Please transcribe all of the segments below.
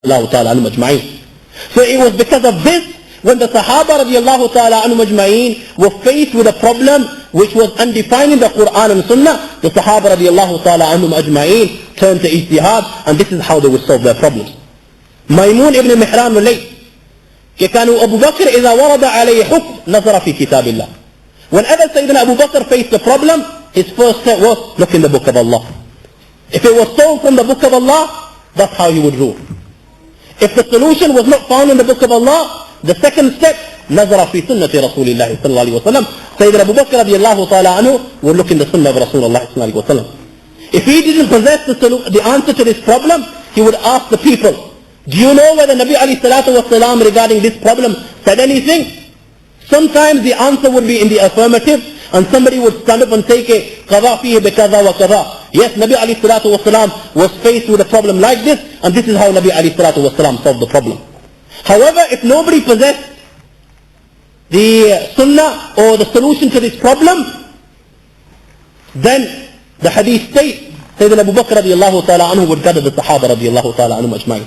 ta'ala anhum ajma'in. So it was because of this, when the Sahaba radiallahu ta'ala anhum ajma'in were faced with a problem which was undefined in the Qur'an and Sunnah, the Sahaba radiallahu ta'ala anhum ajma'in turned to Ijtihad, and this is how they would solve their problems. Maymun ibn Mihran relates, كانوا أبو بكر إذا ورد عليه حكم نظر في كتاب الله. Whenever Sayyidina Abu Bakr faced a problem, his first step was, look in the book of Allah. If it was solved from the book of Allah, that's how he would rule. If the solution was not found in the book of Allah, the second step, نظر في سنة رسول الله صلى الله عليه وسلم. Sayyidina Abu Bakr radiallahu ta'ala anhu would look in the Sunnah of RasulAllah صلى الله عليه وسلم. If he didn't possess the answer to this problem, he would ask the people, do you know whether Nabi alayhi salatu wasalam regarding this problem said anything? Sometimes the answer would be in the affirmative, and somebody would stand up and say, قَضَى فِيهِ بِكَذَا وَكَذَا. Yes, Nabi alayhi salatu wasalam was faced with a problem like this, and this is how Nabi alayhi salatu wasalam solved the problem. However, if nobody possessed the sunnah or the solution to this problem, then the hadith states, Sayyidina Abu Bakr radiallahu ta'ala anhu would gather the Sahaba radiallahu ta'ala anhu ajma'in.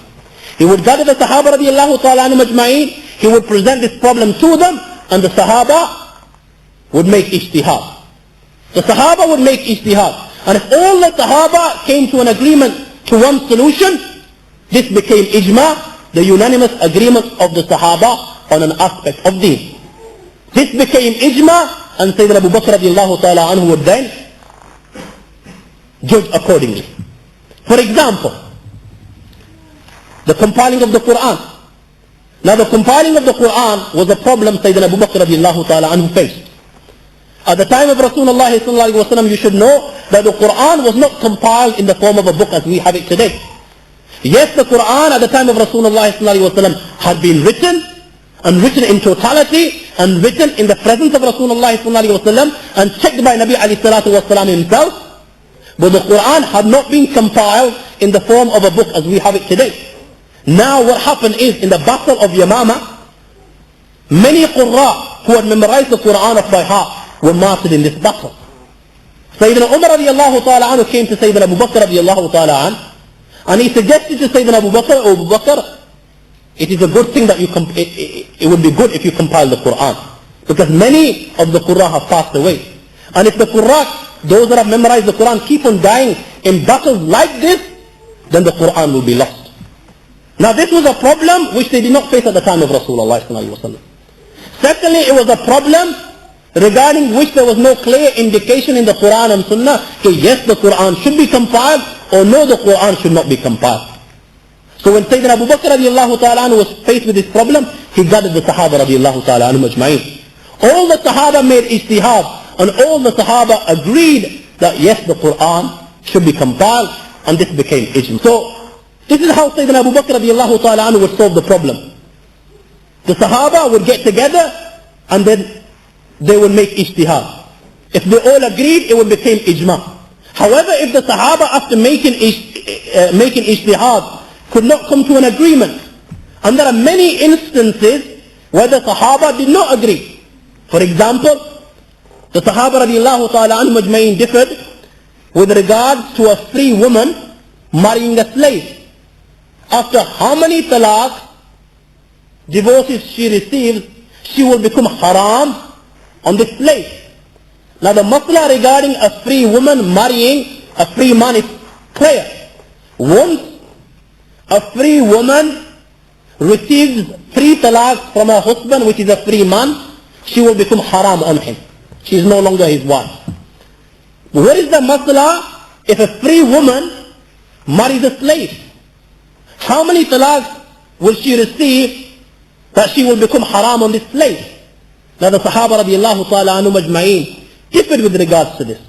He would gather the Sahaba radiallahu ta'ala anhu ajma'in, he would present this problem to them, and the Sahaba would make Ijtihad. The Sahaba would make Ijtihad. And if all the Sahaba came to an agreement to one solution, this became Ijma, the unanimous agreement of the Sahaba on an aspect of deen. This became Ijma, and Sayyidina Abu Bakr radiallahu ta'ala anhu would then judge accordingly. For example, the compiling of the Qur'an. Now the compiling of the Qur'an was a problem Sayyidina Abu Bakr radiallahu ta'ala anhu faced. At the time of Rasulullah sallallahu alaihi wasallam, you should know that the Qur'an was not compiled in the form of a book as we have it today. Yes, the Qur'an at the time of Rasulullah sallallahu alaihi wasallam had been written, and written in totality, and written in the presence of Rasulullah sallallahu alaihi wasallam, and checked by Nabi alayhi salatu wasallam himself. But the Qur'an had not been compiled in the form of a book as we have it today. Now what happened is, in the battle of Yamama, many Qurra who had memorized the Qur'an off by heart were martyred in this battle. Sayyidina Umar radiallahu ta'ala anhu came to Sayyidina Abu Bakr radiallahu ta'ala anhu, and he suggested to Sayyidina Abu Bakr, "Oh Abu Bakr, it is a good thing that it would be good if you compile the Qur'an, because many of the Qurra have passed away. And if the Qurra, those that have memorized the Qur'an, keep on dying in battles like this, then the Qur'an will be lost." Now this was a problem which they did not face at the time of Rasulullah sallallahu alaihi wasallam. Secondly, it was a problem regarding which there was no clear indication in the Qur'an and Sunnah that yes, the Qur'an should be compiled, or no, the Qur'an should not be compiled. So when Sayyidina Abu Bakr radiallahu ta'ala anhu was faced with this problem, he gathered the Sahaba radiallahu ta'ala anhum ajma'in. All the Sahaba made Ijtihad, and all the Sahaba agreed that yes, the Qur'an should be compiled, and this became Ijma. So this is how Sayyidina Abu Bakr radiallahu ta'ala anhu would solve the problem. The Sahaba would get together, and then they would make Ijtihad. If they all agreed, it would become Ijma. However, if the Sahaba, after making Ijtihad, could not come to an agreement, and there are many instances where the Sahaba did not agree. For example, the Sahaba radiallahu ta'ala anhum ajma'in differed with regards to a free woman marrying a slave. After how many talaq, divorces she receives, she will become haram on the slave. Now the masla regarding a free woman marrying a free man is clear. Once a free woman receives 3 talaqs from her husband, which is a free man, she will become haram on him. She is no longer his wife. Where is the masla if a free woman marries a slave? How many talaqs will she receive that she will become haram on this slave? Now the Sahaba radiallahu ta'ala anhum ajma'in differed with regards to this.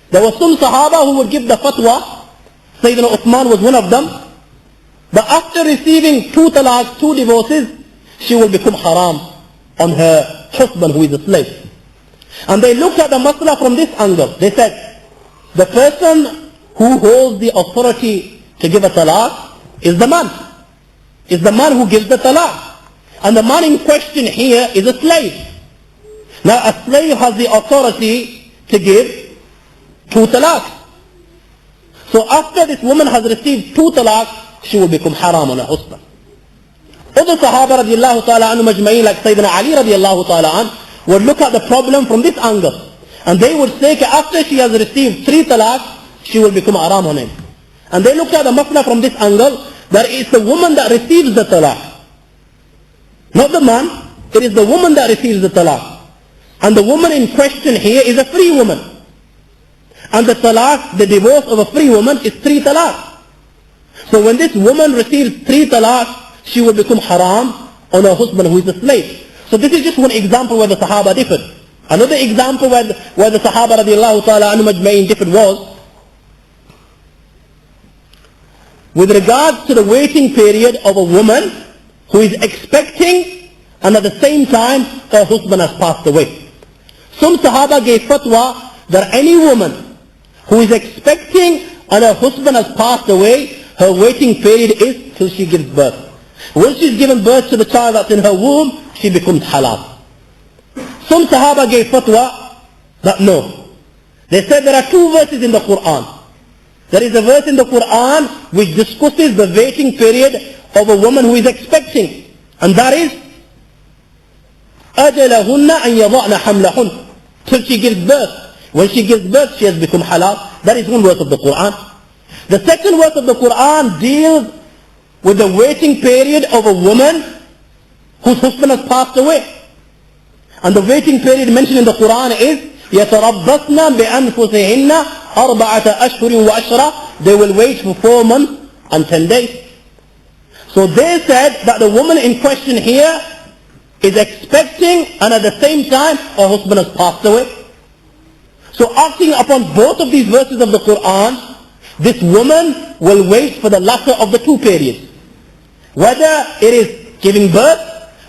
There were some Sahaba who would give the fatwa, Sayyidina Uthman was one of them, but after receiving 2 talaqs, 2 divorces, she will become haram on her husband who is a slave. And they looked at the masla from this angle. They said, the person who holds the authority to give a talaq is the man. Is the man who gives the talaq. And the man in question here is a slave. Now a slave has the authority to give 2 talaqs. So after this woman has received 2 talaqs, she will become haram on her husband. Other Sahaba radiallahu ta'ala anhu majma'in, like Sayyidina Ali radiallahu ta'ala anhu, would look at the problem from this angle. And they would say that after she has received 3 talaq, she will become haram on him. And they looked at the masla from this angle, that it's the woman that receives the talaq. Not the man, it is the woman that receives the talaq. And the woman in question here is a free woman. And the talaq, the divorce of a free woman is 3 talaq. So when this woman receives 3 talaq, she will become haram on her husband who is a slave. So this is just one example where the Sahaba differed. Another example where the Sahaba radiallahu ta'ala anhu majma'in differed was with regards to the waiting period of a woman who is expecting and at the same time her husband has passed away. Some Sahaba gave fatwa that any woman who is expecting and her husband has passed away, her waiting period is till she gives birth. Once she's given birth to the child that's in her womb, she becomes halal. Some Sahaba gave fatwa that no. They said there are 2 verses in the Qur'an. There is a verse in the Qur'an which discusses the waiting period of a woman who is expecting. And that is أَجَلَهُنَّ أَنْ يَضَعْنَ حَمْلَهُنَّ, till she gives birth. When she gives birth, she has become halal. That is one verse of the Qur'an. The second verse of the Qur'an deals with the waiting period of a woman whose husband has passed away. And the waiting period mentioned in the Qur'an is يَتَرَبَّصْنَ بِأَنفُسِهِنَّ أَرْبَعَةَ أَشْهُرٍ وَعَشْرًا. They will wait for 4 months and 10 days. So they said that the woman in question here is expecting and at the same time her husband has passed away. So acting upon both of these verses of the Qur'an, this woman will wait for the latter of the 2 periods. Whether it is giving birth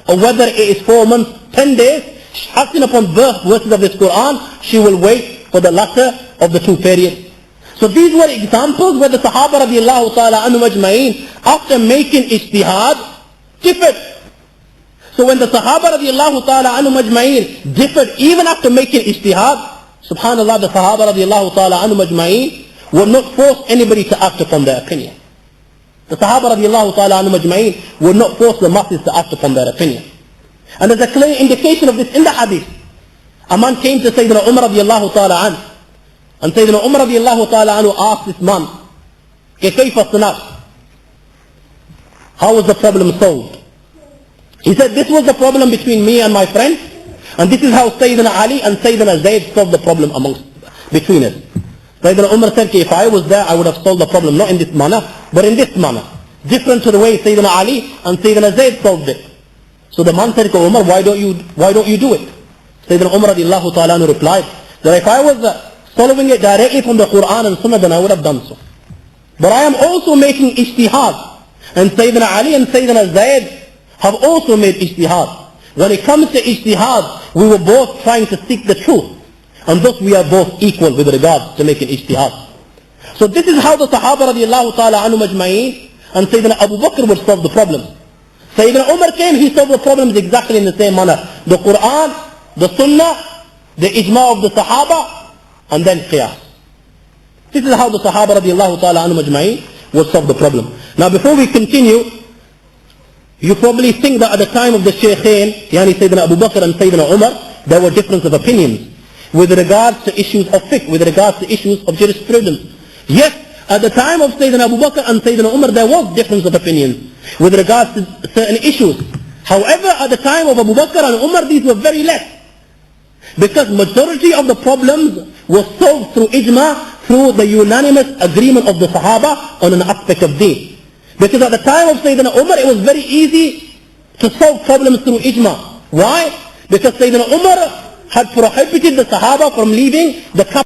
or whether it is 4 months, 10 days, acting upon both verses of this Qur'an, she will wait for the latter of the 2 periods. So these were examples where the Sahaba radiallahu ta'ala anhu majma'in, after making ijtihad, differed. So when the Sahaba radiallahu ta'ala anhu majma'in differed even after making ijtihad, subhanallah, the Sahaba radiallahu ta'ala anhu majma'in would not force anybody to act upon their opinion. The Sahaba radiallahu ta'ala anhu majma'in would not force the masses to act upon their opinion. And there's a clear indication of this in the hadith. A man came to Sayyidina Umar radiallahu ta'ala anhu. And Sayyidina Umar radiallahu ta'ala anhu asked this man, كيف صنعت? How was the problem solved? He said, this was the problem between me and my friend. And this is how Sayyidina Ali and Sayyidina Zayd solved the problem between us. Sayyidina Umar said, if I was there, I would have solved the problem, not in this manner, but in this manner. Different to the way Sayyidina Ali and Sayyidina Zayd solved it. So the man said, Umar, why don't you do it? Sayyidina Umar radiallahu ta'ala anhu replied, that if I was following it directly from the Qur'an and Sunnah, then I would have done so. But I am also making ijtihad. And Sayyidina Ali and Sayyidina Zayd have also made ijtihad. When it comes to ijtihad, we were both trying to seek the truth. And thus we are both equal with regards to making ijtihad. So this is how the Sahaba radiallahu ta'ala anhu majma'in and Sayyidina Abu Bakr would solve the problems. Sayyidina Umar came, he solved the problems exactly in the same manner. The Qur'an, the Sunnah, the Ijma' of the Sahaba, and then Qiyas. This is how the Sahaba radiallahu ta'ala anhu majma'in would solve the problem. Now before we continue, you probably think that at the time of the Shaykhain, yani Sayyidina Abu Bakr and Sayyidina Umar, there were difference of opinions with regards to issues of fiqh, with regards to issues of jurisprudence. Yes, at the time of Sayyidina Abu Bakr and Sayyidina Umar, there was difference of opinions with regards to certain issues. However, at the time of Abu Bakr and Umar, these were very less. Because majority of the problems were solved through ijma, through the unanimous agreement of the Sahaba on an aspect of deen. Because at the time of Sayyidina Umar, it was very easy to solve problems through ijma. Why? Because Sayyidina Umar had prohibited the Sahaba from leaving the capital